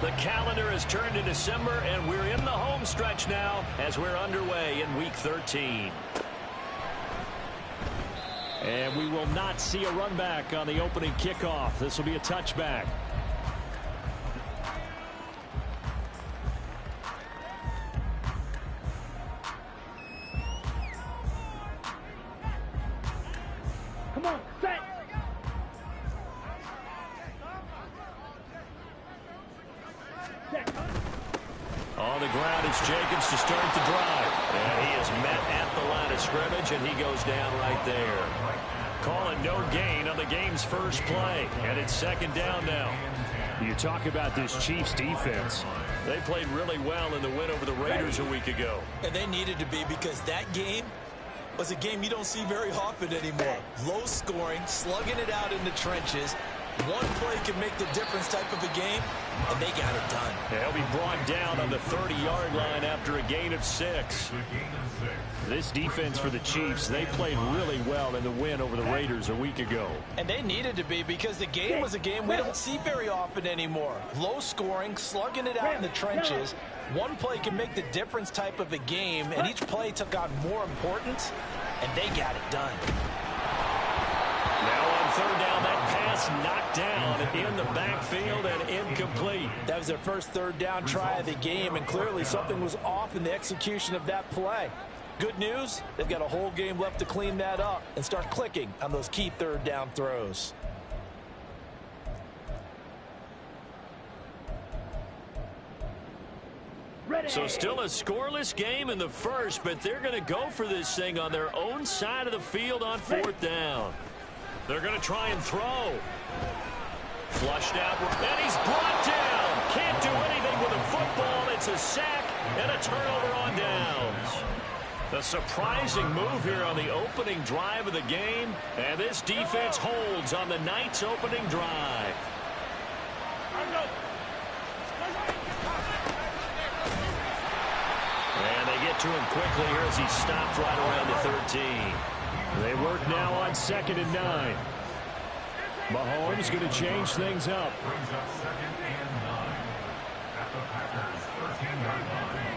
The calendar has turned to December, and we're in the home stretch now as we're underway in Week 13. And we will not see a run back on the opening kickoff. This will be a touchback. Come on, set. On the ground, it's Jacobs to start the drive. And he is met at the line of scrimmage, and he goes down right there. Calling no gain on the game's first play. And it's second down now. You talk about this Chiefs defense. They played really well in the win over the Raiders a week ago. And they needed to be, because that game was a game you don't see very often anymore. Low scoring, slugging it out in the trenches. One play can make the difference type of a game, and they got it done. They'll be brought down on the 30-yard line after a gain of 6. This defense for the Chiefs, they played really well in the win over the Raiders a week ago. And they needed to be, because the game was a game we don't see very often anymore. Low scoring, slugging it out in the trenches. One play can make the difference type of a game, and each play took on more importance, and they got it done. Now on third down, that pass knocked down in the backfield and incomplete. That was their first third down try of the game, and clearly something was off in the execution of that play. Good news, they've got a whole game left to clean that up and start clicking on those key third down throws. So still a scoreless game in the first, but they're going to go for this thing on their own side of the field on fourth down. They're going to try and throw. Flushed out, and he's brought down. Can't do anything with a football. It's a sack and a turnover on downs. A surprising move here on the opening drive of the game, and this defense holds on the night's opening drive. And they get to him quickly here as he stopped right around the 13. They work now on 2nd and 9. Mahomes going to change things up. Brings up 2nd and 9 at the Packers' 13-yard line.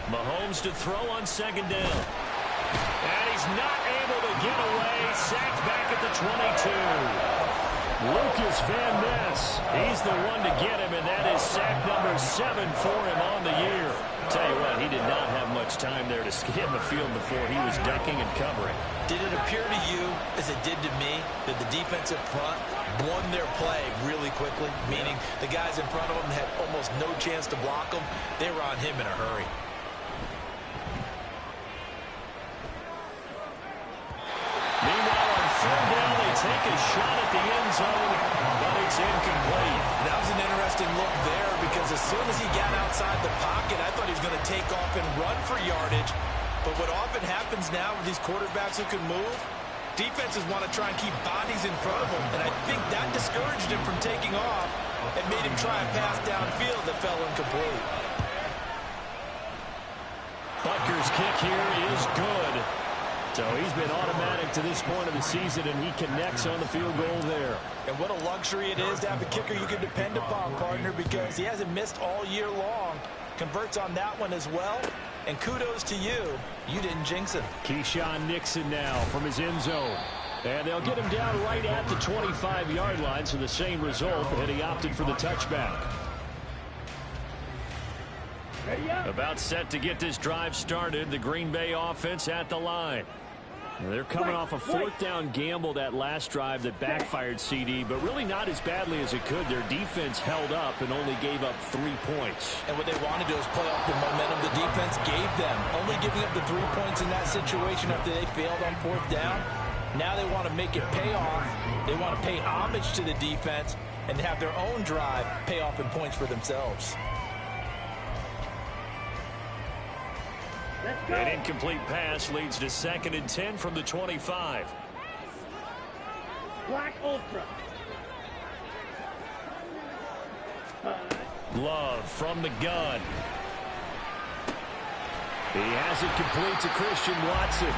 Mahomes to throw on 2nd down. And he's not able to get away. Sacked back at the 22. Lucas Van Ness. He's the one to get him, and that is sack number 7 for him on the year. Tell you what, he did not have much time there to skim the field before he was ducking and covering. Did it appear to you, as it did to me, that the defensive front won their play really quickly? Meaning the guys in front of them had almost no chance to block them. They were on him in a hurry. Meanwhile, on third down, they take a shot at the end zone, but it's incomplete. That was an interesting look there, because as soon as he got outside the pocket, I thought he was going to take off and run for yardage. But what often happens now with these quarterbacks who can move, defenses want to try and keep bodies in front of them. And I think that discouraged him from taking off and made him try a pass downfield that fell incomplete. Butker's kick here is good. So he's been automatic to this point of the season, and he connects on the field goal there. And what a luxury it is to have a kicker you can depend upon, partner, because he hasn't missed all year long. Converts on that one as well. And kudos to you. You didn't jinx him. Keyshawn Nixon now from his end zone. And they'll get him down right at the 25-yard line, so the same result, and he opted for the touchback. About set to get this drive started, the Green Bay offense at the line. They're coming off a fourth down gamble that last drive that backfired, CD, but really not as badly as it could. Their defense held up and only gave up 3 points. And what they wanted to do is play off the momentum the defense gave them. Only giving up the 3 points in that situation after they failed on fourth down. Now they want to make it pay off. They want to pay homage to the defense and have their own drive pay off in points for themselves. An incomplete pass leads to 2nd and 10 from the 25. Black Ultra. Love from the gun. He has it complete to Christian Watson.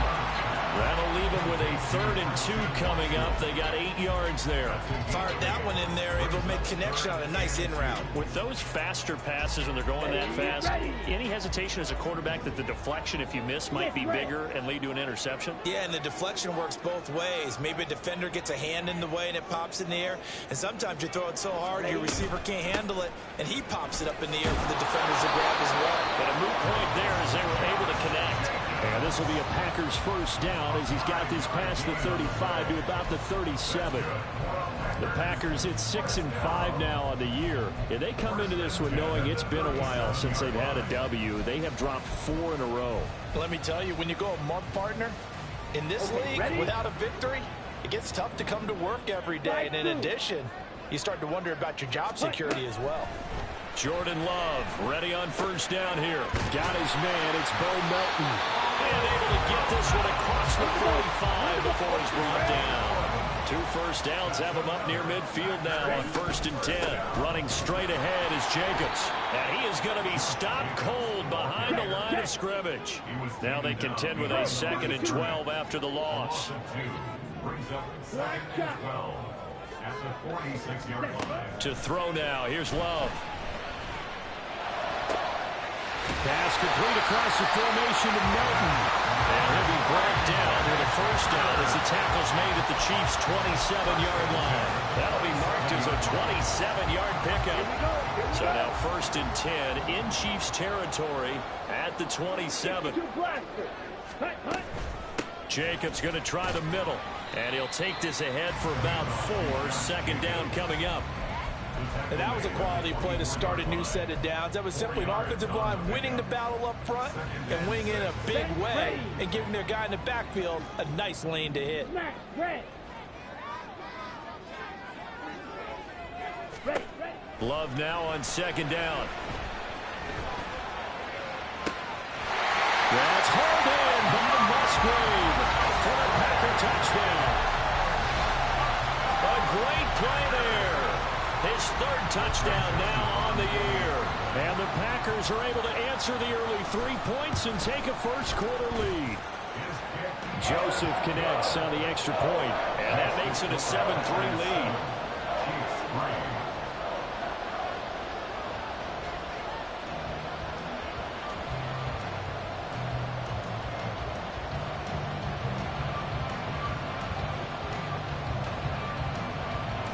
That'll leave him with a 3rd and 2 coming up. They got 8 yards there. Fired that one in there, able to make connection on a nice in route. With those faster passes when they're going that fast, any hesitation as a quarterback that the deflection, if you miss, might be bigger and lead to an interception? Yeah, and the deflection works both ways. Maybe a defender gets a hand in the way and it pops in the air. And sometimes you throw it so hard your receiver can't handle it, and he pops it up in the air for the defenders to grab as well. But a moot point there as they were able to connect. And this will be a Packers first down as he's got this past the 35 to about the 37. The Packers, it's 6-5 now on the year. And they come into this one knowing it's been a while since they've had a W. They have dropped 4 in a row. Let me tell you, when you go a month partner in this league without a victory, it gets tough to come to work every day. And in addition, you start to wonder about your job security as well. Jordan Love ready on first down here. Got his man. It's Bo Melton. And able to get this one across the 45 before he's brought down. 2 first downs have him up near midfield now on 1st and 10. Running straight ahead is Jacobs. And he is going to be stopped cold behind the line of scrimmage. Now they contend with a 2nd and 12 after the loss. Brings up 2nd and 12 at the 46-yard line. To throw now. Here's Love. Pass complete across the formation to Melton. And he'll be brought down with a first down as the tackle's made at the Chiefs' 27-yard line. That'll be marked as a 27-yard pickup. So now 1st and 10 in Chiefs territory at the 27. Jacobs going to try the middle. And he'll take this ahead for about 4. 2nd down coming up. And that was a quality play to start a new set of downs. That was simply an offensive line winning the battle up front and winning in a big way and giving their guy in the backfield a nice lane to hit. Love now on 2nd down. That's hauled in by Musgrave for a Packer touchdown. A great play there. His 3rd touchdown now on the year. And the Packers are able to answer the early 3 points and take a first-quarter lead. Joseph connects on the extra point, and that makes it a 7-3 lead.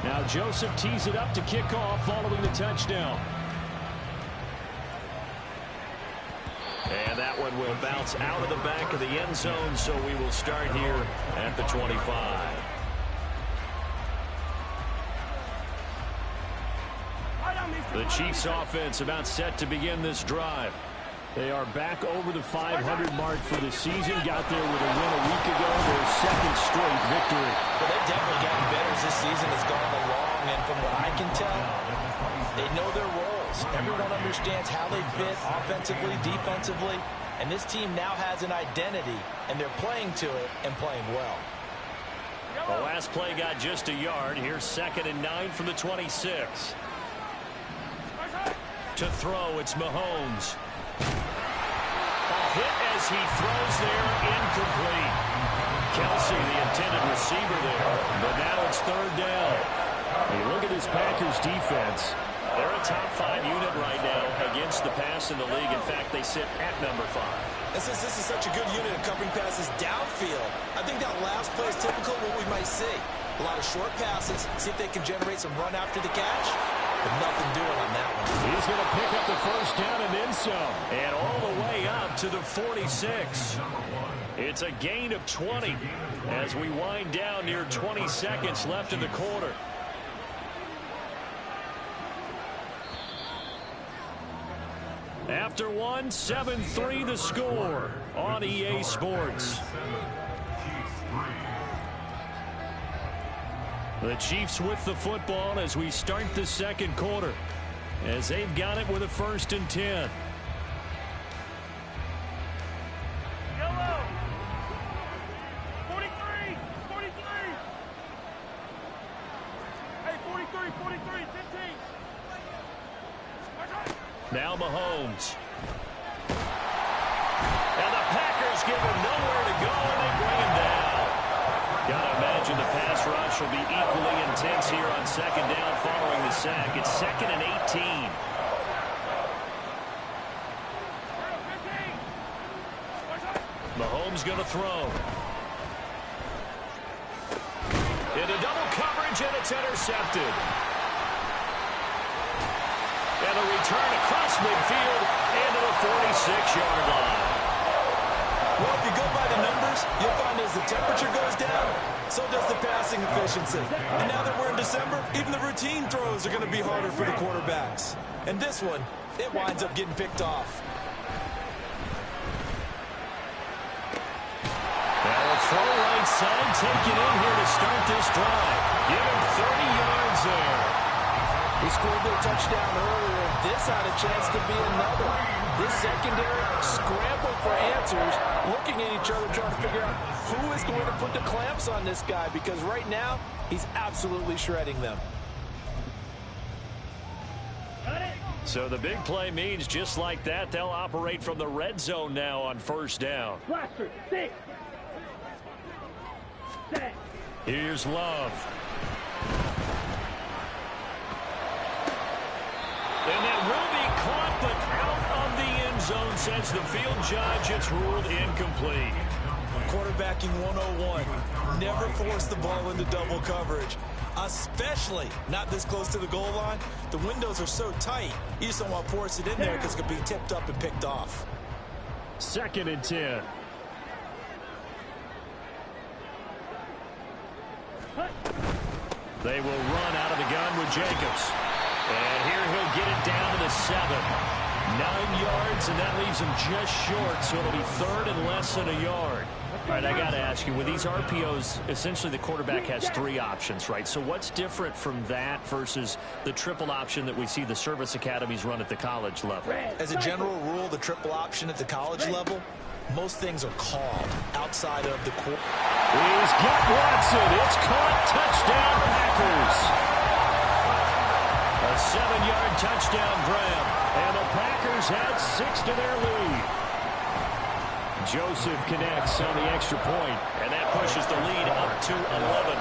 Now Joseph tees it up to kick off following the touchdown. And that one will bounce out of the back of the end zone, so we will start here at the 25. The Chiefs offense about set to begin this drive. They are back over the 500 mark for the season. Got there with a win a week ago. Their 2nd straight victory. Well, they've definitely gotten better as this season has gone along. And from what I can tell, they know their roles. Everyone understands how they fit offensively, defensively. And this team now has an identity. And they're playing to it and playing well. The last play got just a yard. Here's 2nd and 9 from the 26. To throw, it's Mahomes. Hit as he throws there, incomplete. Kelsey, the intended receiver there, but now it's 3rd down. Hey, look at this Packers defense. They're a top 5 unit right now against the pass in the league. In fact, they sit at number 5. And since this is such a good unit of covering passes downfield, I think that last play is typical of what we might see. A lot of short passes, see if they can generate some run after the catch. But nothing doing on that one. He's going to pick up the first down and then some. And all the way up to the 46. It's a gain of 20 as we wind down near 20 seconds left in the quarter. After 7-3 the score on EA Sports. The Chiefs with the football as we start the 2nd quarter, as they've got it with a 1st and 10. Yellow. 43. 43. Hey, 43, 43, 15. Now Mahomes. give him nowhere to go, and they bring him down. Gotta imagine the pass rush will be equally intense here on second down following the sack. It's 2nd and 18. Mahomes going to throw. Into double coverage, and it's intercepted. And a return across midfield into the 46-yard line. Well, if you go by the numbers, you'll find as the temperature goes down, so does the passing efficiency. And now that we're in December, even the routine throws are going to be harder for the quarterbacks. And this one, it winds up getting picked off. Throw right side, taken in here to start this drive. Give him 30 yards there. He scored their touchdown earlier. This had a chance to be another. This secondary scrambling for answers, looking at each other, trying to figure out who is going to put the clamps on this guy, because right now, he's absolutely shredding them. So the big play means just like that, they'll operate from the red zone now on first down. Blaster, 6. Here's Love. And that will be caught, but out of the end zone, says the field judge. It's ruled incomplete. Quarterbacking 101. Never force the ball into double coverage, especially not this close to the goal line. The windows are so tight, you just don't want to force it in there because it could be tipped up and picked off. 2nd and 10. They will run out of the gun with Jacobs. And here he'll get it down to the 7. 9 yards, and that leaves him just short, so it'll be 3rd and less than a yard. All right, I got to ask you, with these RPOs, essentially the quarterback has 3 options, right? So what's different from that versus the triple option that we see the service academies run at the college level? As a general rule, the triple option at the college level, most things are called outside of the court. He's got Watson. It's caught. Touchdown, Packers. A 7-yard touchdown grab. And the Packers add 6 to their lead. Joseph connects on the extra point. And that pushes the lead up to 11.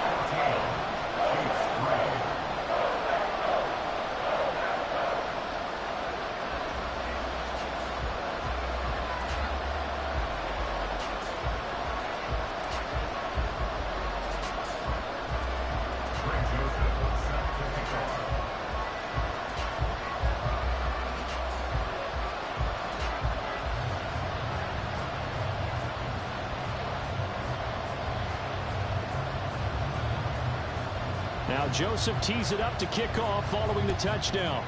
Now Joseph tees it up to kick off following the touchdown.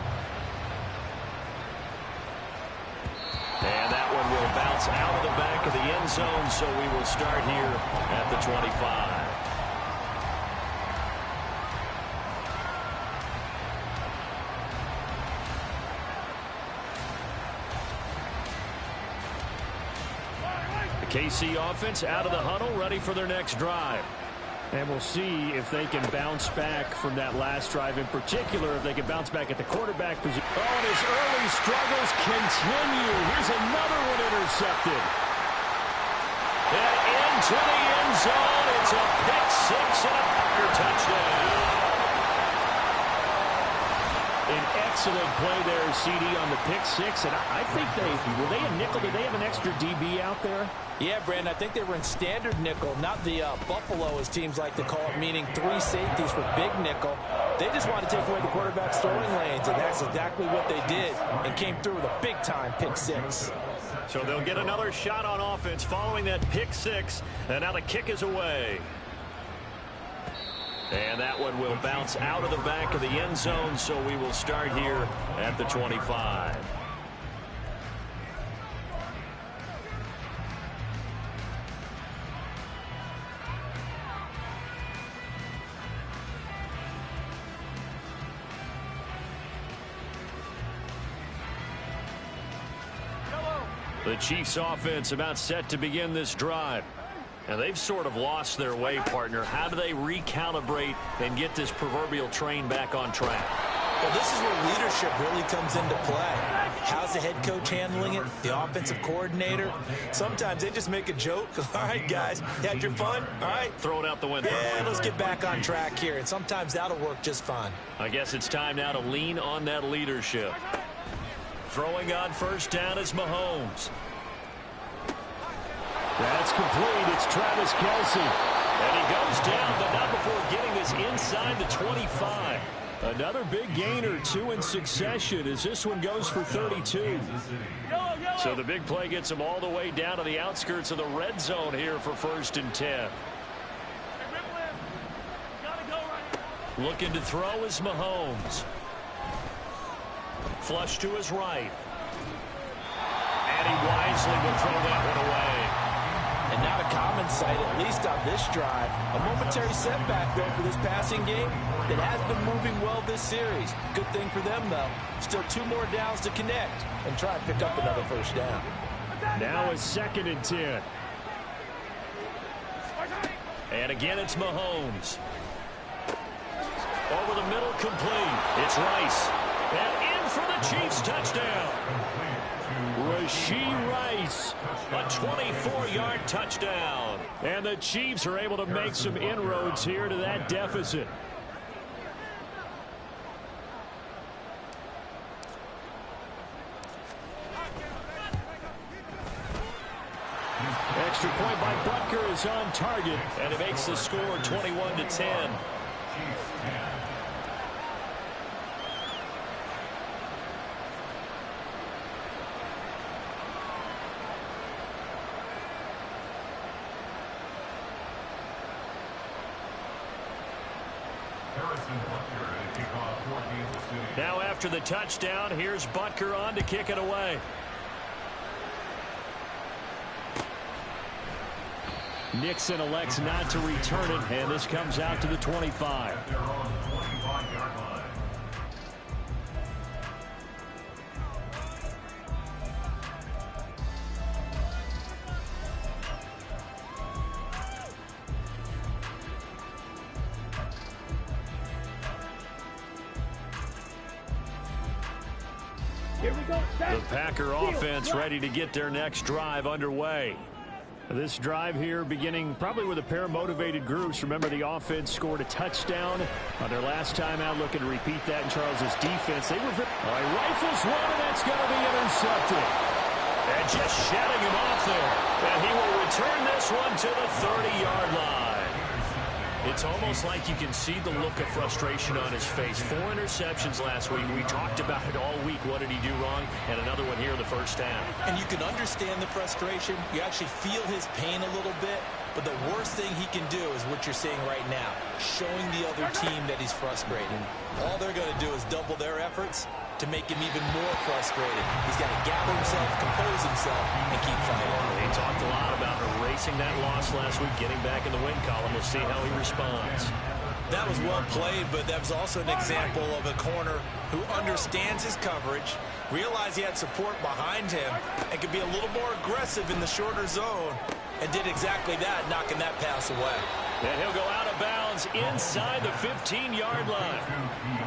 And that one will bounce out of the back of the end zone, so we will start here at the 25. The KC offense out of the huddle, ready for their next drive. And we'll see if they can bounce back from that last drive, in particular, if they can bounce back at the quarterback position. Oh, and his early struggles continue. Here's another one intercepted. And into the end zone. It's a pick 6 and a Packer touchdown. An excellent play there, CD, on the pick 6. And I think were they a nickel? Did they have an extra DB out there? Yeah, Brandon, I think they were in standard nickel, not the Buffalo, as teams like to call it, meaning 3 safeties for big nickel. They just wanted to take away the quarterback's throwing lanes, and that's exactly what they did, and came through with a big-time pick 6. So they'll get another shot on offense following that pick 6, and now the kick is away. And that one will bounce out of the back of the end zone, so we will start here at the 25. The Chiefs offense about set to begin this drive. And they've sort of lost their way, partner. How do they recalibrate and get this proverbial train back on track? Well, this is where leadership really comes into play. How's the head coach handling it? The offensive coordinator? Sometimes they just make a joke. All right, guys, you had your fun? All right. Throw it out the window. Yeah, let's get back on track here. And sometimes that'll work just fine. I guess it's time now to lean on that leadership. Throwing on first down is Mahomes. That's complete. It's Travis Kelce. And he goes down, but not before getting this inside the 25. Another big gain or two in succession as this one goes for 32. So the big play gets him all the way down to the outskirts of the red zone here for 1st and 10. Looking to throw is Mahomes. Flush to his right. And he wisely will throw that one away. And not a common sight, at least on this drive. A momentary setback, though, for this passing game that has been moving well this series. Good thing for them, though. Still 2 more downs to connect and try and pick up another first down. Now it's 2nd and 10. And again, it's Mahomes. Over the middle, complete. It's Rice. And in for the Chiefs touchdown. Rashee Rice. A 24-yard touchdown. And the Chiefs are able to make some inroads here to that deficit. Extra point by Butker is on target. And it makes the score 21-10. Now after the touchdown, here's Butker on to kick it away. Nixon elects not to return it, and this comes out to the 25. The Packer offense ready to get their next drive underway. This drive here beginning probably with a pair of motivated groups. Remember, the offense scored a touchdown on their last time out. Looking to repeat that in Charles's defense. They were rifles one, and that's going to be intercepted. And just shedding him off there. And he will return this one to the 30-yard line. It's almost like you can see the look of frustration on his face. 4 interceptions last week. We talked about it all week. What did he do wrong? And another one here in the first half. And you can understand the frustration. You actually feel his pain a little bit. But the worst thing he can do is what you're seeing right now, showing the other team that he's frustrated. All they're going to do is double their efforts to make him even more frustrated. He's got to gather himself, compose himself, and keep fighting. He talked a lot about erasing that loss last week, getting back in the win column. We'll see how he responds. That was well played, but that was also an example of a corner who understands his coverage, realized he had support behind him, and could be a little more aggressive in the shorter zone, and did exactly that, knocking that pass away. And he'll go out of bounds inside the 15-yard line.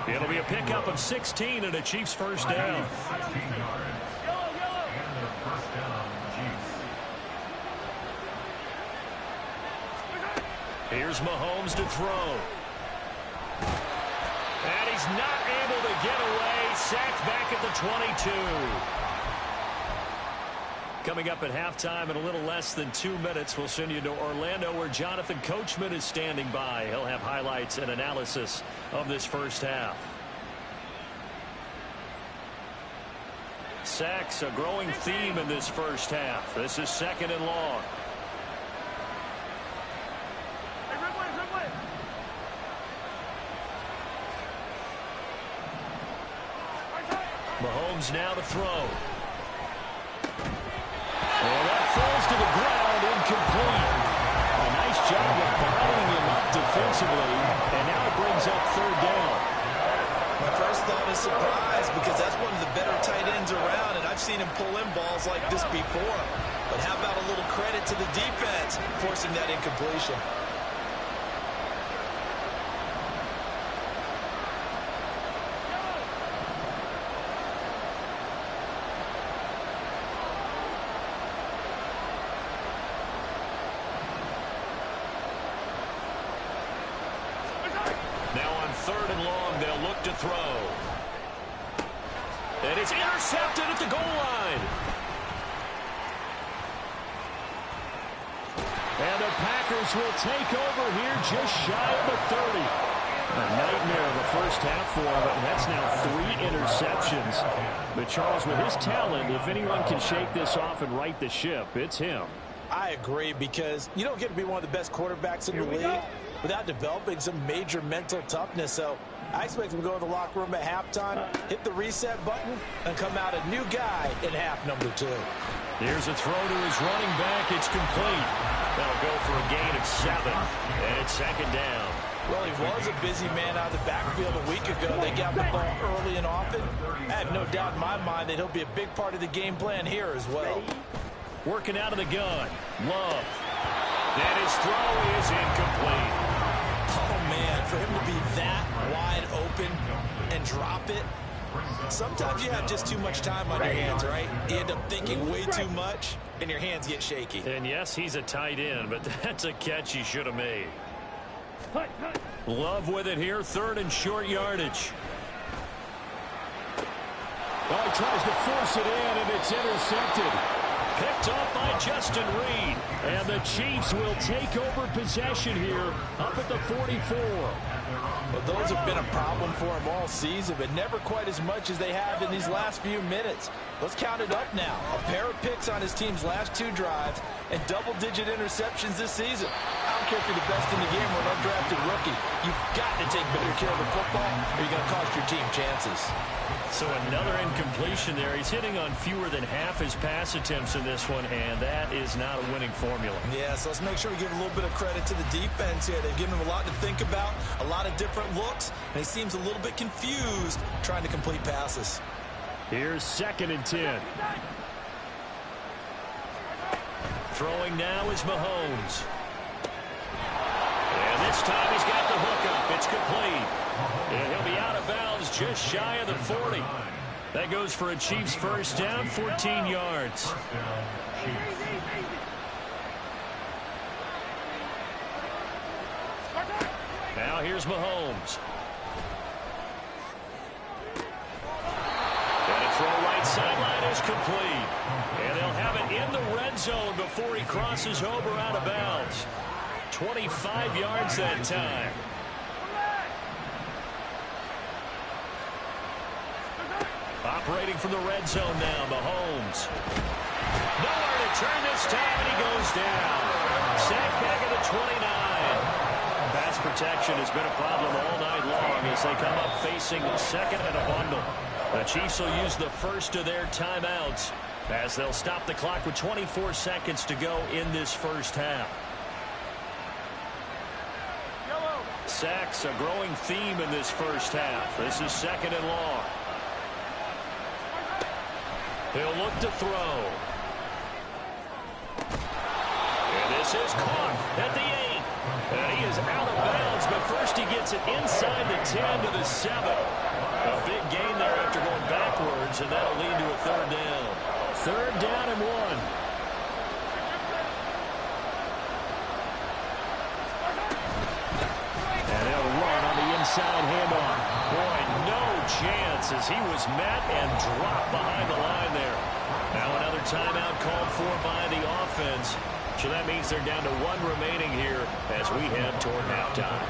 It'll be a pickup of 16 and a Chiefs first down. Here's Mahomes to throw. And he's not able to get away. Sacked back at the 22. Coming up at halftime in a little less than 2 minutes, we'll send you to Orlando where Jonathan Coachman is standing by. He'll have highlights and analysis of this first half. Sacks, a growing theme in this first half. This is 2nd and long. Mahomes now to throw. And that falls to the ground, incomplete. A nice job of bottling him up defensively, and now it brings up 3rd down. My first thought is surprise, because that's one of the better tight ends around, and I've seen him pull in balls like this before. But how about a little credit to the defense forcing that incompletion? they'll look to throw. And it's intercepted at the goal line. And the Packers will take over here just shy of the 30. A nightmare of a first half for him, and that's now 3 interceptions. But Charles, with his talent, if anyone can shake this off and right the ship, it's him. I agree, because you don't get to be one of the best quarterbacks in the league without developing some major mental toughness. So I expect him to go to the locker room at halftime, hit the reset button, and come out a new guy in half number 2. Here's a throw to his running back. It's complete. That'll go for a gain of 7, and it's second down. Well, he was a busy man out of the backfield a week ago. They got the ball early and often. I have no doubt in my mind that he'll be a big part of the game plan here as well. Working out of the gun. Love. And his throw is incomplete. Oh, man, for him to be that wide open and drop it. Sometimes you have just too much time on your hands, right? You end up thinking way too much, and your hands get shaky. And yes, he's a tight end, but that's a catch he should have made. Love with it here, 3rd and short yardage. Well, he tries to force it in, and it's intercepted. Picked off by Justin Reed. And the Chiefs will take over possession here up at the 44. Well, those have been a problem for him all season, but never quite as much as they have in these last few minutes. Let's count it up now. A pair of picks on his team's last 2 drives and double-digit interceptions this season. I don't care if you're the best in the game or an undrafted rookie. You've got to take better care of the football or you're going to cost your team chances. So another incompletion there. He's hitting on fewer than half his pass attempts in this one, and that is not a winning formula. Yeah, so let's make sure we give a little bit of credit to the defense here. They've given him a lot to think about, a lot of different looks, and he seems a little bit confused trying to complete passes. Here's 2nd and 10. Throwing now is Mahomes. And this time he's got the hook up. It's complete. And he'll be out of bounds just shy of the 40. That goes for a Chiefs first down, 14 yards. Now here's Mahomes. And a throw right sideline is complete. And they'll have it in the red zone before he crosses over out of bounds. 25 yards that time. Operating from the red zone now, Mahomes. Nowhere to turn this time, and he goes down. Sacked back at the 29. Pass protection has been a problem all night long as they come up facing 2nd and a bundle. The Chiefs will use the first of their timeouts as they'll stop the clock with 24 seconds to go in this first half. Sacks, a growing theme in this first half. This is 2nd and long. He'll look to throw. And this is caught at the 8. And he is out of bounds, but first he gets it inside the 10 to the 7. A big gain there after going backwards, and that'll lead to a 3rd down. 3rd down and 1. And they'll run on the inside handoff. Boy, no chance as he was met and dropped behind the line there. Now another timeout called for by the offense. So that means they're down to 1 remaining here as we head toward halftime.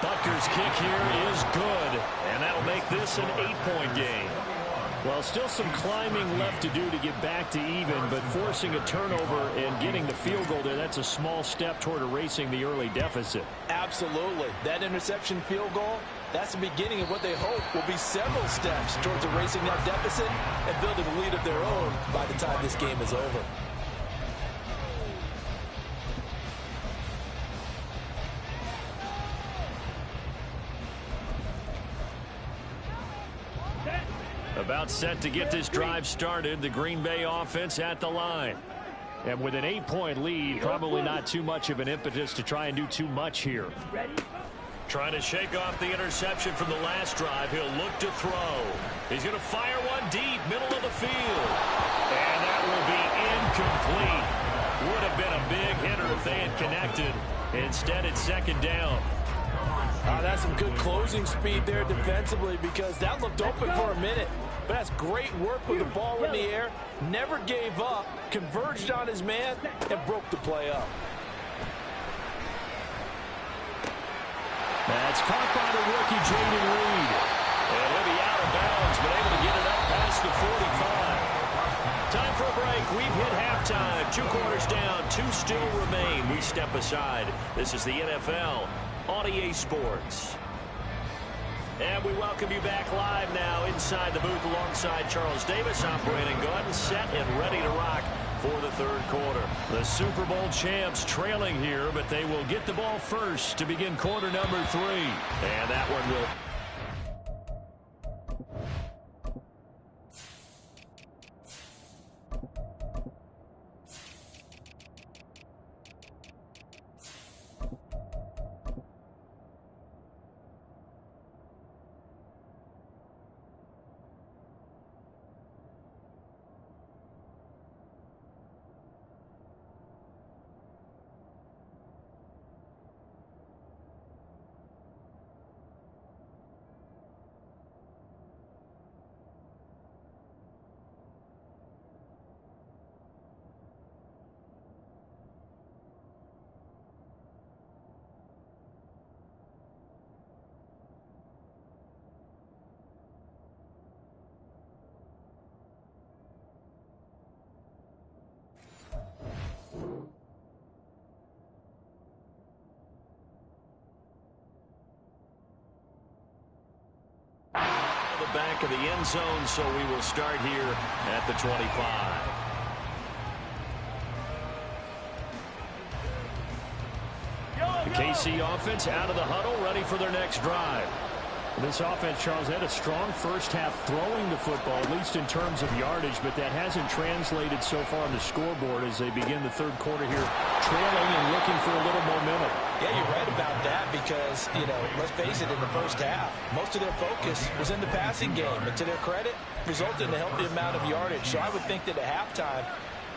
Butker's kick here is good, and that'll make this an 8-point game. Well, still some climbing left to do to get back to even, but forcing a turnover and getting the field goal there, that's a small step toward erasing the early deficit. Absolutely. That interception field goal, that's the beginning of what they hope will be several steps towards erasing that deficit and building a lead of their own by the time this game is over. About set to get this drive started. The Green Bay offense at the line. And with an 8-point lead, probably not too much of an impetus to try and do too much here. Trying to shake off the interception from the last drive. He'll look to throw. He's going to fire one deep, middle of the field. And that will be incomplete. Would have been a big hitter if they had connected. Instead, it's second down. That's some good closing speed there defensively, because that looked open for a minute. But that's great work with the ball in the air. Never gave up, converged on his man, and broke the play up. That's caught by the rookie, Jaden Reed. And he'll be out of bounds, but able to get it up past the 45. Time for a break. We've hit halftime. 2 quarters down, 2 still remain. We step aside. This is the NFL on EA Sports. And we welcome you back live now inside the booth alongside Charles Davis. I'm Brandon Gordon, set and ready to rock for the third quarter. The Super Bowl champs trailing here, but they will get the ball first to begin quarter number 3. And that one will... back of the end zone, so we will start here at the 25. The KC offense out of the huddle, ready for their next drive. This offense, Charles, had a strong first half throwing the football, at least in terms of yardage, but that hasn't translated so far on the scoreboard as they begin the third quarter here, trailing and looking for a little momentum. Yeah, you're right about that because, let's face it, in the first half, most of their focus was in the passing game. And to their credit, resulted in a healthy amount of yardage. So I would think that at halftime,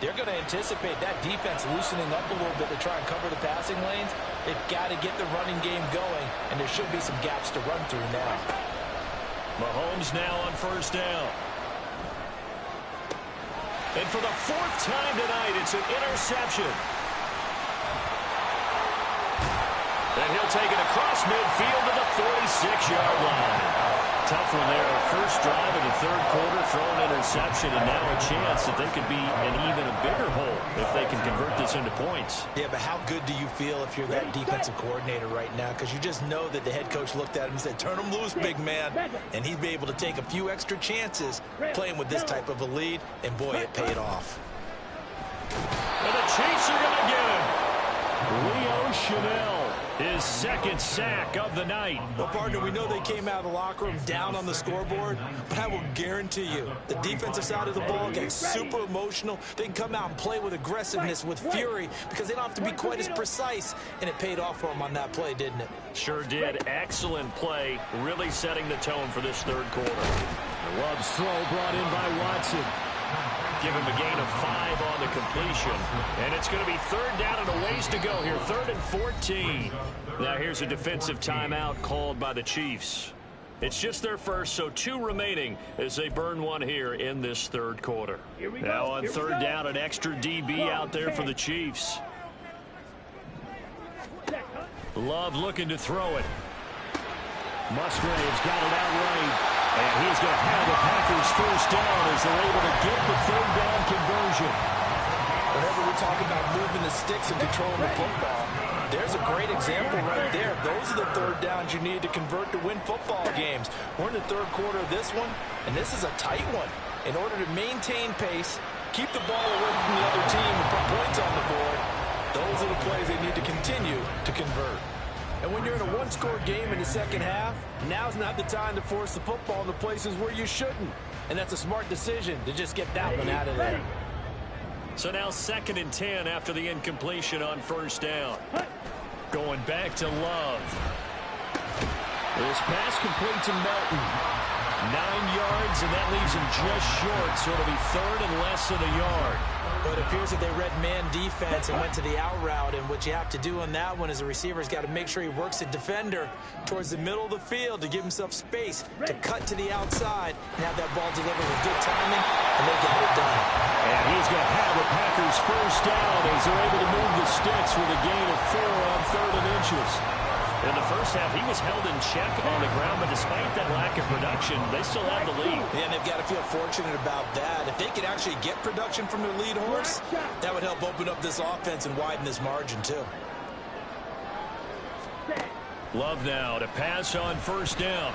they're going to anticipate that defense loosening up a little bit to try and cover the passing lanes. They've got to get the running game going, and there should be some gaps to run through now. Mahomes now on first down. And for the 4th time tonight, it's an interception. And he'll take it across midfield to the 46-yard line. Tough one there. First drive of the third quarter, throw an interception, and now a chance that they could be in even a bigger hole if they can convert this into points. Yeah, but how good do you feel if you're that defensive coordinator right now? Because you just know that the head coach looked at him and said, turn him loose, big man. And he'd be able to take a few extra chances playing with this type of a lead, and boy, it paid off. And the Chiefs are going to get him. Leo Chanel, his 2nd sack of the night. Well, partner, we know they came out of the locker room down on the scoreboard, but I will guarantee you the defensive side of the ball gets super emotional. They can come out and play with aggressiveness, with fury, because they don't have to be quite as precise, and it paid off for them on that play, didn't it? Sure did. Excellent play, really setting the tone for this third quarter. Love's throw brought in by Watson. Give him a gain of 5 on the completion. And it's going to be 3rd down and a ways to go here. 3rd and 14. Now here's a defensive timeout called by the Chiefs. It's just their first, so 2 remaining as they burn one here in this third quarter. Now on 3rd down, an extra DB out there for the Chiefs. Love looking to throw it. Musgrave's got it outright. And he's going to have the Packers first down as they're able to get the 3rd down conversion. Whenever we talk about moving the sticks and controlling the football, there's a great example right there. Those are the 3rd downs you need to convert to win football games. We're in the third quarter of this one, and this is a tight one. In order to maintain pace, keep the ball away from the other team and put points on the board, those are the plays they need to continue to convert. And when you're in a 1-score game in the second half, now's not the time to force the football in the places where you shouldn't. And that's a smart decision to just get that one out of there. So now 2nd and 10 after the incompletion on first down. Going back to Love. This pass complete to Melton. 9 yards, and that leaves him just short, so it'll be third and less than a yard. But it appears that they read man defense and went to the out route, and what you have to do on that one is the receiver's got to make sure he works the defender towards the middle of the field to give himself space to cut to the outside and have that ball delivered with good timing, and they got it done. And he's going to have the Packers first down as they're able to move the sticks with a gain of 4 on 3rd and inches. In the first half, he was held in check on the ground, but despite that lack of production, they still have the lead. Yeah, and they've got to feel fortunate about that. If they could actually get production from their lead horse, that would help open up this offense and widen this margin, too. Love now to pass on first down.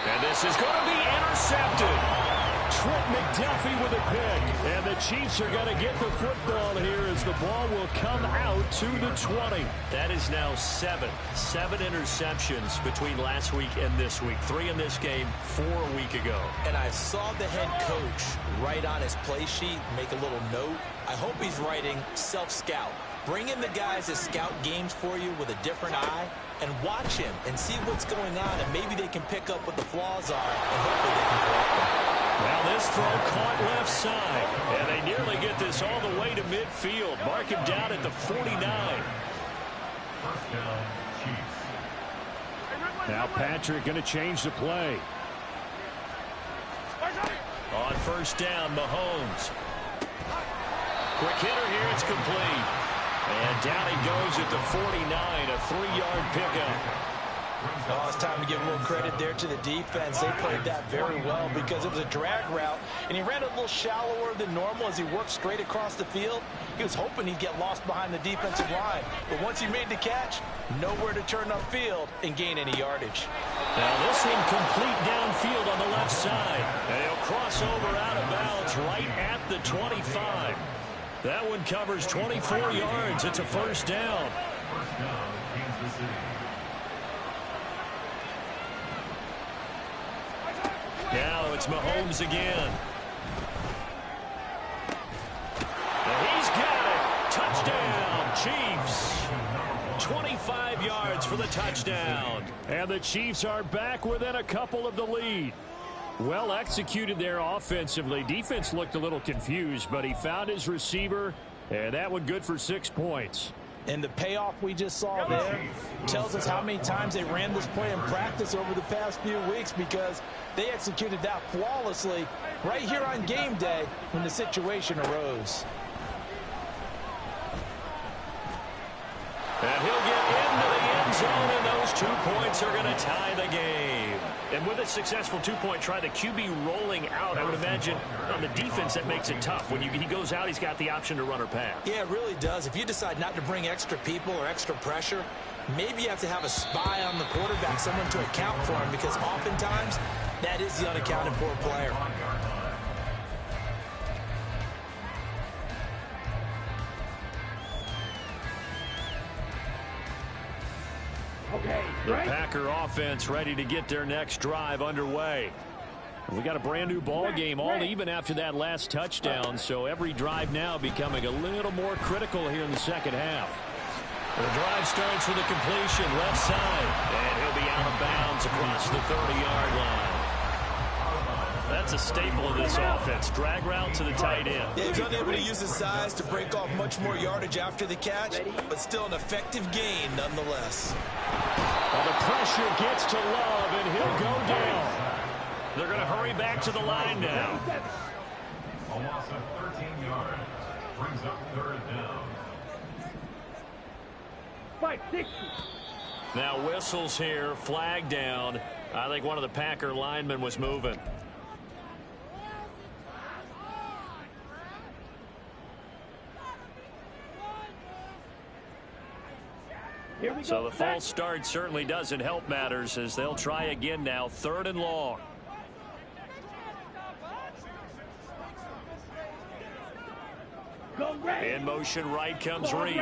And this is going to be intercepted. Trent McDuffie with a pick. And the Chiefs are going to get the football here as the ball will come out to the 20. That is now 7 interceptions between last week and this week. 3 in this game, 4 a week ago. And I saw the head coach write on his play sheet, make a little note. I hope he's writing self-scout. Bring in the guys that scout games for you with a different eye and watch him and see what's going on, and maybe they can pick up what the flaws are, and hopefully they can correct them. Now this throw caught left side, and they nearly get this all the way to midfield. Mark him down at the 49. First down, Chiefs. Now Patrick going to change the play. On first down, Mahomes. Quick hitter here, it's complete. And down he goes at the 49, a 3-yard pickup. Oh, it's time to give a little credit there to the defense. They played that very well because it was a drag route, and he ran a little shallower than normal as he worked straight across the field. He was hoping he'd get lost behind the defensive line, but once he made the catch, nowhere to turn upfield and gain any yardage. Now this one complete downfield on the left side, and he'll cross over out of bounds right at the 25. That one covers 24 yards. It's a first down. First down, Kansas City. Now it's Mahomes again. And he's got it. Touchdown, Chiefs. 25 yards for the touchdown. And the Chiefs are back within a couple of the lead. Well executed there offensively. Defense looked a little confused, but he found his receiver, and that one good for 6 points. And the payoff we just saw there tells us how many times they ran this play in practice over the past few weeks, because they executed that flawlessly right here on game day when the situation arose. And he'll get into the end zone, and those 2 points are going to tie the game. And with a successful 2-point try, the QB rolling out, I would imagine on the defense that makes it tough. When he goes out, he's got the option to run or pass. Yeah, it really does. If you decide not to bring extra people or extra pressure, maybe you have to have a spy on the quarterback, someone to account for him, because oftentimes that is the unaccounted for player. The Packer offense ready to get their next drive underway. We got a brand new ball game, all even after that last touchdown, so every drive now becoming a little more critical here in the second half. The drive starts with a completion left side, and he'll be out of bounds across the 30-yard line. That's a staple of this offense. Drag route to the tight end. Yeah, he's unable to use his size to break off much more yardage after the catch, but still an effective gain nonetheless. Well, the pressure gets to Love, and he'll go down. They're going to hurry back to the line now. A loss of 13 yards. Brings up third down. 560. Now whistles here, flag down. I think one of the Packer linemen was moving. So the false start certainly doesn't help matters as they'll try again now, 3rd and long. In motion right comes Reed.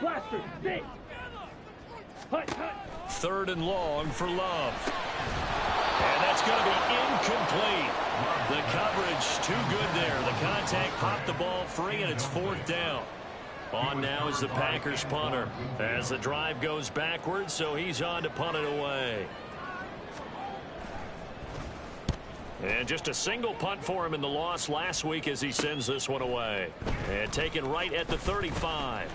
Blaster, stick. Hut, hut. 3rd and long for Love. And that's going to be incomplete. The coverage too good there. The contact popped the ball free, and it's 4th down. On now is the Packers punter as the drive goes backwards, so he's on to punt it away. And just a single punt for him in the loss last week as he sends this one away. And taken right at the 35.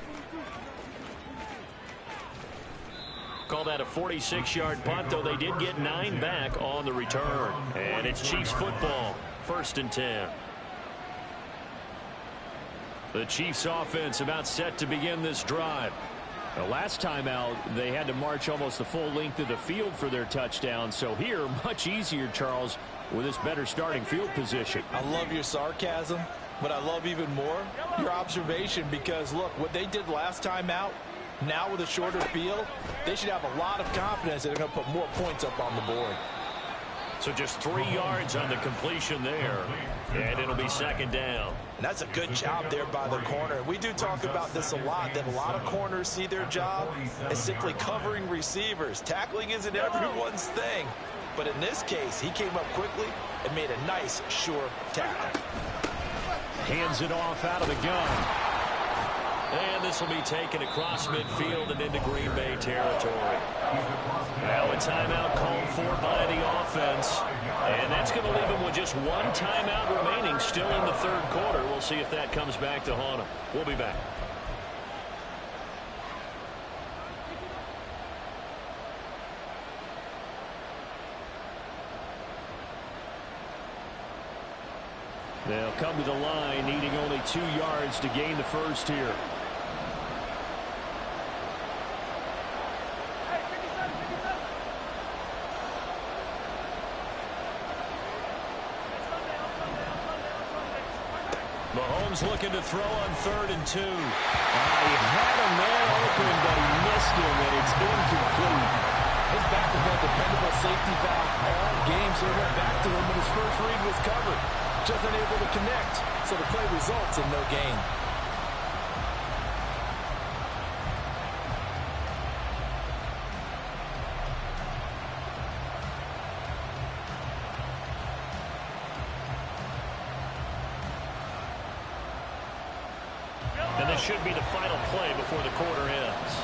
Call that a 46-yard punt, though they did get 9 back on the return. And it's Chiefs football, 1st and 10. The Chiefs offense about set to begin this drive. The last time out, they had to march almost the full length of the field for their touchdown. So here, much easier, Charles, with this better starting field position. I love your sarcasm, but I love even more your observation because, look, what they did last time out, now with a shorter field, they should have a lot of confidence that they're going to put more points up on the board. So just 3 yards on the completion there, and it'll be 2nd down. And that's a good job there by the corner. We do talk about this a lot, that a lot of corners see their job as simply covering receivers. Tackling isn't everyone's thing. But in this case, he came up quickly and made a nice, sure tackle. Hands it off out of the gun. And this will be taken across midfield and into Green Bay territory. Now a timeout called for by the offense. And that's going to leave them with just 1 timeout remaining still in the 3rd quarter. We'll see if that comes back to haunt them. We'll be back. They'll come to the line, needing only 2 yards to gain the first here. Mahomes looking to throw on 3rd and 2. He had a man open, but he missed him, and it's incomplete. His back has been a dependable safety valve all game, so he went back to him when his first read was covered. Just unable to connect, so the play results in no gain. And this should be the final play before the quarter ends.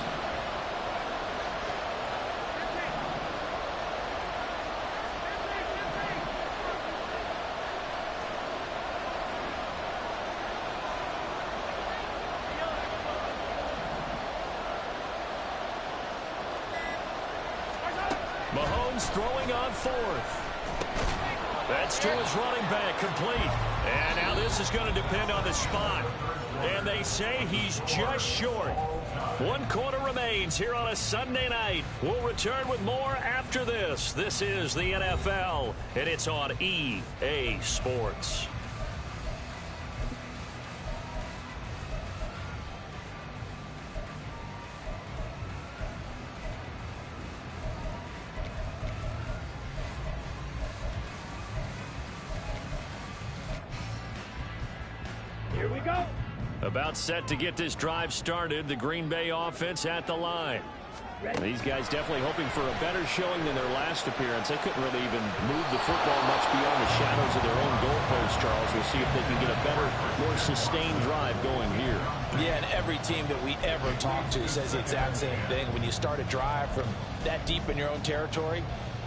Mahomes throwing on 4th. That's to his running back, complete. And now this is going to depend on the spot. And they say he's just short. 1 quarter remains here on a Sunday night. We'll return with more after this. This is the NFL, and it's on EA Sports. Here we go. About set to get this drive started. The Green Bay offense at the line. These guys definitely hoping for a better showing than their last appearance. They couldn't really even move the football much beyond the shadows of their own goalpost, Charles. We'll see if they can get a better, more sustained drive going here. Yeah, and every team that we ever talk to says the exact same thing. When you start a drive from that deep in your own territory,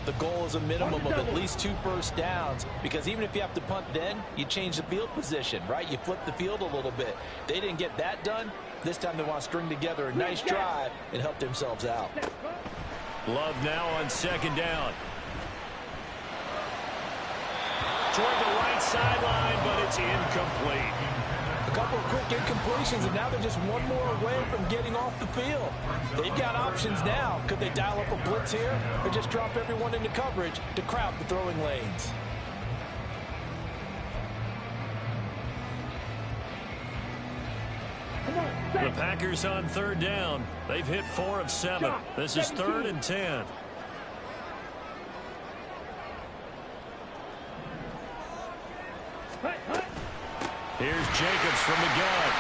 the goal is a minimum of at least 2 first downs, because even if you have to punt then, you change the field position, right? You flip the field a little bit. They didn't get that done. This time they want to string together a nice drive and help themselves out. Love now on 2nd down. Toward the right sideline, but it's incomplete. A couple of quick incompletions, and now they're just 1 more away from getting off the field. They've got options now. Could they dial up a blitz here, or just drop everyone into coverage to crowd the throwing lanes? The Packers on 3rd down. They've hit 4 of 7. This is 3rd and 10. Here's Jacobs from the gun.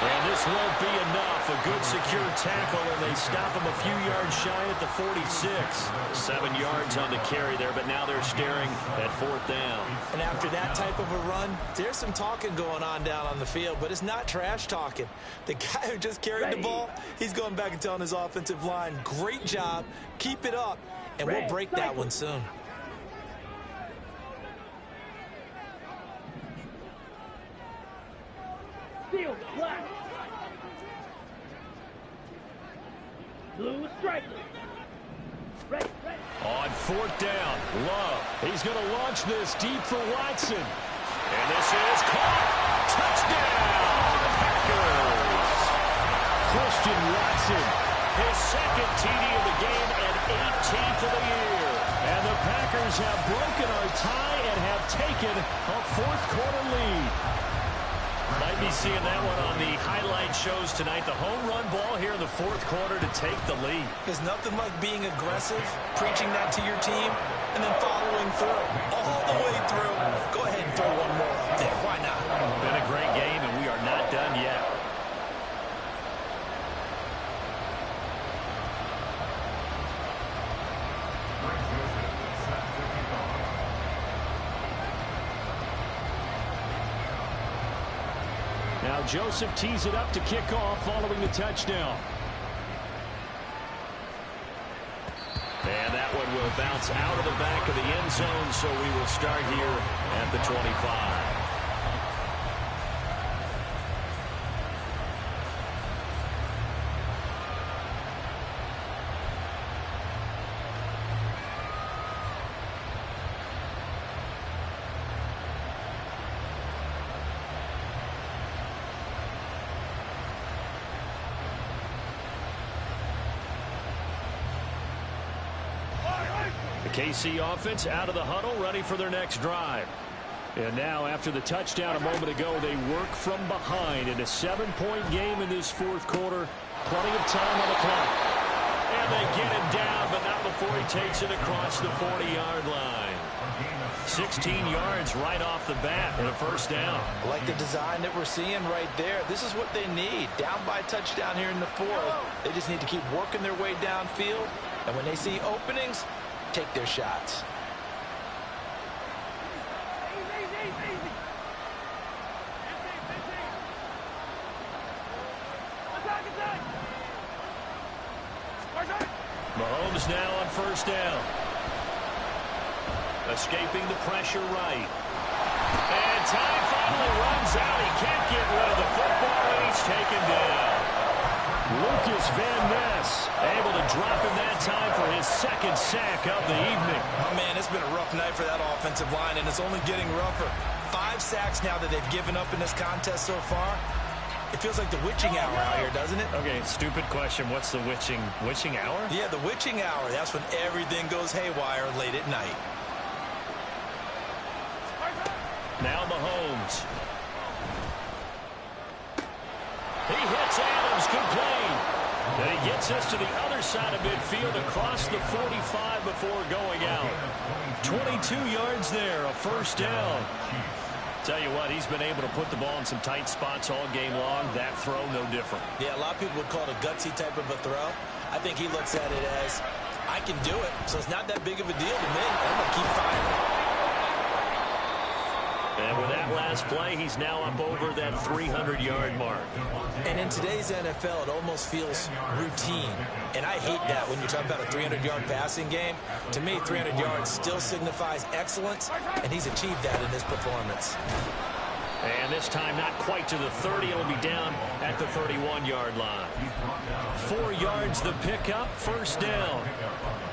And just won't be enough. A good secure tackle, and they stop him a few yards shy at the 46. 7 yards on the carry there, but now they're staring at 4th down. And after that type of a run, there's some talking going on down on the field, but it's not trash talking. The guy who just carried the ball, he's going back and telling his offensive line, great job, keep it up, and we'll break that one soon. Steel black. Blue striker. Ready. On 4th down, Love. He's going to launch this deep for Watson. And this is caught. Touchdown, Packers. Christian Watson. His second TD of the game and 18th of the year. And the Packers have broken our tie and have taken a 4th quarter lead. Might be seeing that one on the highlight shows tonight. The home run ball here in the 4th quarter to take the lead. There's nothing like being aggressive, preaching that to your team, and then following through. All the way through. Go ahead and throw one more up there. Why not? Been a great game, and we are not done yet. Now Joseph tees it up to kick off following the touchdown. And that one will bounce out of the back of the end zone, so we will start here at the 25. The KC offense out of the huddle, ready for their next drive. And now, after the touchdown a moment ago, they work from behind in a 7-point game in this 4th quarter. Plenty of time on the clock. And they get him down, but not before he takes it across the 40-yard line. 16 yards right off the bat and a 1st down. I like the design that we're seeing right there. This is what they need. Down by a touchdown here in the 4th. They just need to keep working their way downfield. And when they see openings, take their shots. Mahomes now on 1st down. Escaping the pressure right. And time finally runs out. He can't get rid of the football, and he's taken down. Lucas Van Ness able to drop him that time for his 2nd sack of the evening. Oh, man, it's been a rough night for that offensive line, and it's only getting rougher. 5 sacks now that they've given up in this contest so far. It feels like the witching hour out here, doesn't it? Okay, stupid question. What's the witching hour? Yeah, the witching hour. That's when everything goes haywire late at night. Now Mahomes. He hits Adams, complete. Then he gets us to the other side of midfield across the 45 before going out. 22 yards there, a 1st down. Tell you what, he's been able to put the ball in some tight spots all game long. That throw, no different. Yeah, a lot of people would call it a gutsy type of a throw. I think he looks at it as, I can do it, so it's not that big of a deal to me. I'm going to keep firing. And with that last play, he's now up over that 300-yard mark. And in today's NFL, it almost feels routine. And I hate that when you talk about a 300-yard passing game. To me, 300 yards still signifies excellence, and he's achieved that in his performance. And this time, not quite to the 30. It'll be down at the 31-yard line. 4 yards the pickup, 1st down.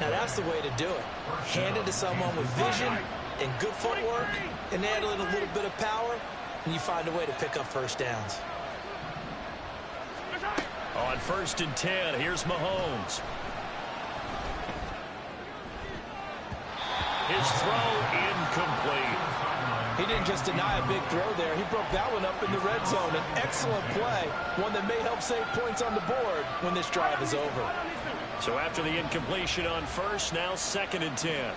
Now, that's the way to do it. Hand it to someone with vision and good footwork, and add a little bit of power, and you find a way to pick up 1st downs. On 1st and 10, here's Mahomes. His throw incomplete. He didn't just deny a big throw there. He broke that one up in the red zone. An excellent play, one that may help save points on the board when this drive is over. So after the incompletion on 1st, now 2nd and 10.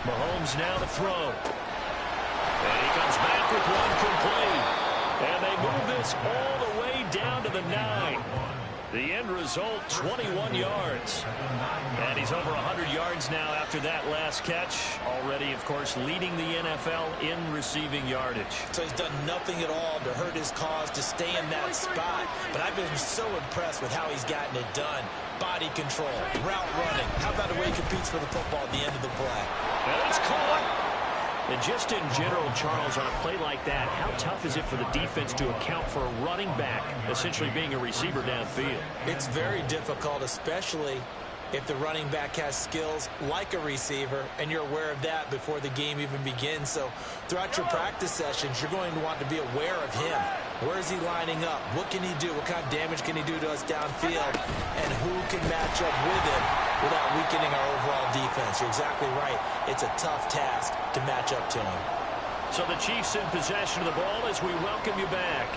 Mahomes now to throw. And he comes back with one complete. And move this all the way down to the 9. The end result, 21 yards. And he's over 100 yards now after that last catch. Already, of course, leading the NFL in receiving yardage. So he's done nothing at all to hurt his cause, to stay in that spot. But I've been so impressed with how he's gotten it done. Body control, route running. How about the way he competes for the football at the end of the play? And it's caught. And just in general, Charles, on a play like that, how tough is it for the defense to account for a running back essentially being a receiver downfield? It's very difficult, especially if the running back has skills like a receiver, and you're aware of that before the game even begins. So throughout your practice sessions, you're going to want to be aware of him. Where is he lining up? What can he do? What kind of damage can he do to us downfield? And who can match up with him without weakening our overall defense? You're exactly right. It's a tough task to match up to him. So the Chiefs in possession of the ball as we welcome you back.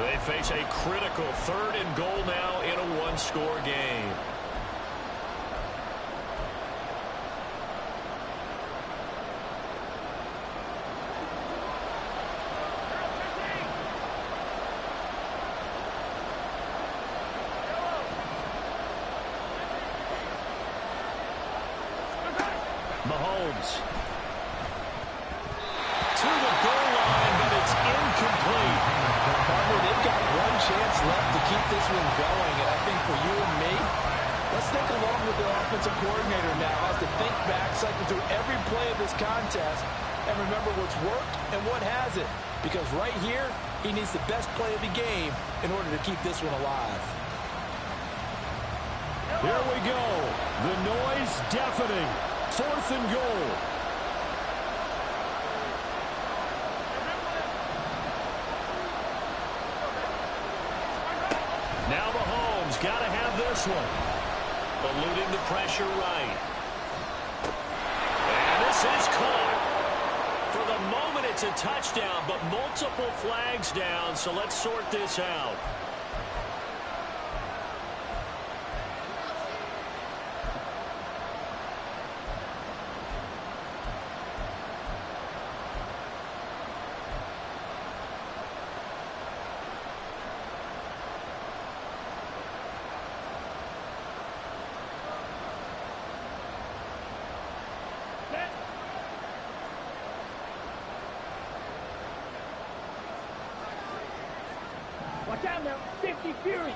They face a critical 3rd and goal now in a one-score game. Mahomes to the goal line, but it's incomplete. Partner, they've got one chance left to keep this one going, and I think for you and me, let's think along with the offensive coordinator now as to think back, cycle through every play of this contest, and remember what's worked and what hasn't. Because right here, he needs the best play of the game in order to keep this one alive. Here we go. The noise deafening. 4th and goal. Now Mahomes got to have this one. Eluding the pressure right. And this is caught. For the moment, it's a touchdown, but multiple flags down, so let's sort this out. Watch out now. 50 Fury.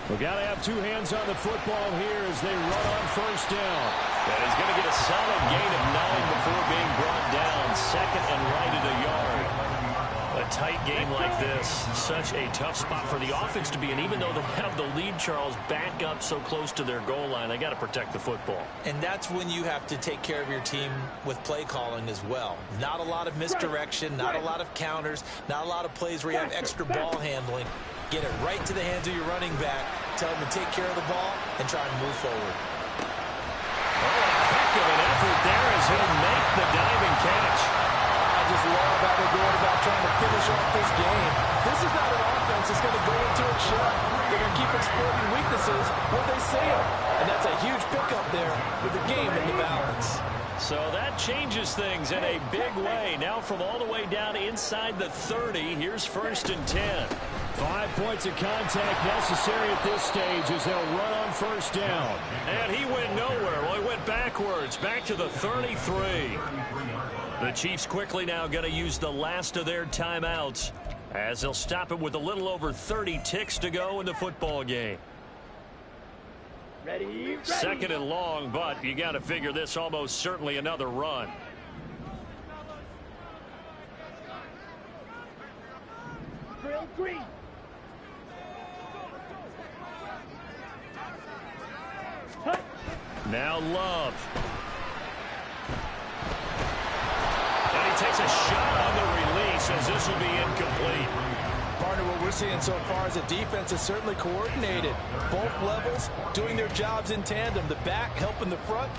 We got to have 2 hands on the football here as they run on 1st down. And he's going to get a solid gain of 9 before being brought down. 2nd and right at a yard. A tight game like this, such a tough spot for the offense to be in. Even though they have the lead, Charles, back up so close to their goal line, they got to protect the football. And that's when you have to take care of your team with play calling as well. Not a lot of misdirection, not a lot of counters, not a lot of plays where you have extra ball handling. Get it right to the hands of your running back. Tell him to take care of the ball and try and move forward. Oh, a heck of an effort there as he'll make the diving catch. I just love how they're going about trying to finish off this game. This is not an offense that's going to go into it shut. They're going to keep exploiting weaknesses when they see them. And that's a huge pickup there with the game in the balance. So that changes things in a big way. Now from all the way down inside the 30, here's 1st and 10. 5 points of contact necessary at this stage as they'll run on 1st down. And he went nowhere. Well, he went backwards, back to the 33. The Chiefs quickly now going to use the last of their timeouts as they'll stop it with a little over 30 ticks to go in the football game. Ready. 2nd and long, but you got to figure this almost certainly another run. Drill 3. Now Love. And he takes a shot on the release as this will be incomplete. Partner, what we're seeing so far is the defense is certainly coordinated. Both levels doing their jobs in tandem. The back helping the front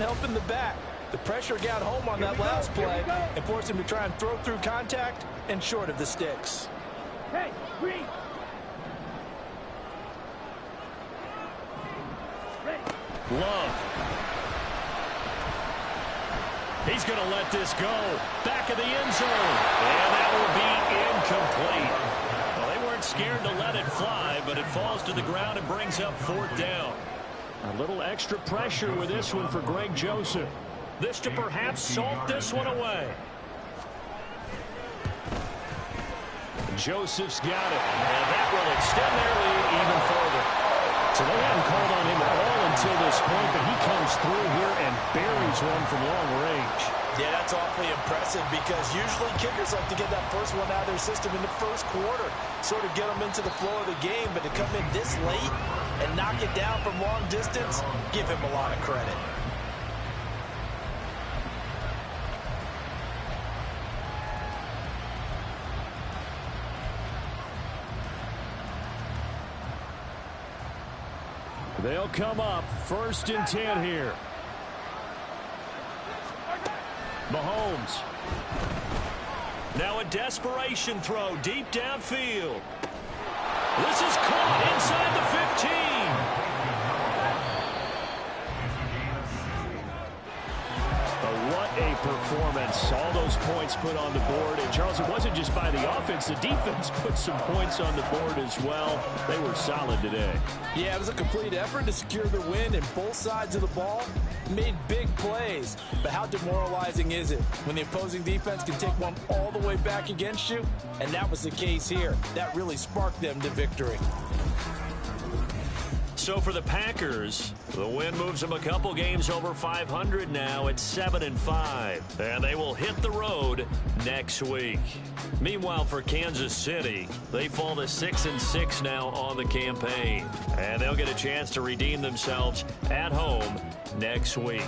helping the back. The pressure got home on that last play and forced him to try and throw through contact and short of the sticks. Hey, green. Love. He's going to let this go. Back of the end zone. And that will be incomplete. Well, they weren't scared to let it fly, but it falls to the ground and brings up 4th down. A little extra pressure with this one for Greg Joseph. This to perhaps salt this one away. Joseph's got it. And that will extend their lead even further. So they haven't called on him at all until this point, but he comes through here and buries one from long range. Yeah, that's awfully impressive because usually kickers like to get that first one out of their system in the first quarter, sort of get them into the flow of the game, but to come in this late and knock it down from long distance, give him a lot of credit. They'll come up 1st and 10 here. Mahomes. Now a desperation throw deep downfield. This is caught inside the 15. What a performance. All those points put on the board. And, Charles, it wasn't just by the offense. The defense put some points on the board as well. They were solid today. Yeah, it was a complete effort to secure the win, and both sides of the ball made big plays. But how demoralizing is it when the opposing defense can take one all the way back against you? And that was the case here. That really sparked them to victory. So for the Packers, the win moves them a couple games over 500 now at 7-5. And they will hit the road next week. Meanwhile, for Kansas City, they fall to 6-6 now on the campaign. And they'll get a chance to redeem themselves at home next week.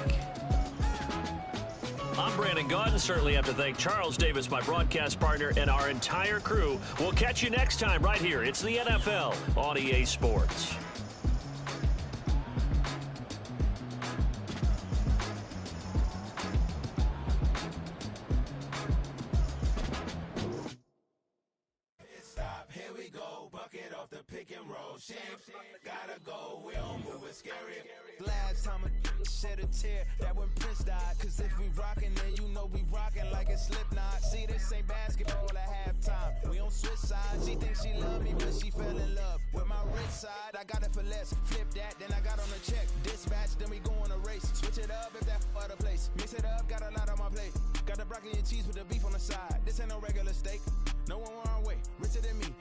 I'm Brandon Gaudin. Certainly have to thank Charles Davis, my broadcast partner, and our entire crew. We'll catch you next time right here. It's the NFL on EA Sports. Gotta go, we don't move it scary. Last time a shed a tear, that when Prince died. Cause if we rockin', then you know we rockin' like a Slipknot. See, this ain't basketball at halftime. We on switch sides. She thinks she love me, but she fell in love with my rich side. I got it for less. Flip that, then I got on a check. Dispatch, then we go on a race. Switch it up if that other place. Mix it up, got a lot on my plate. Got the broccoli and cheese with the beef on the side. This ain't no regular steak. No one wrong way. Richer than me.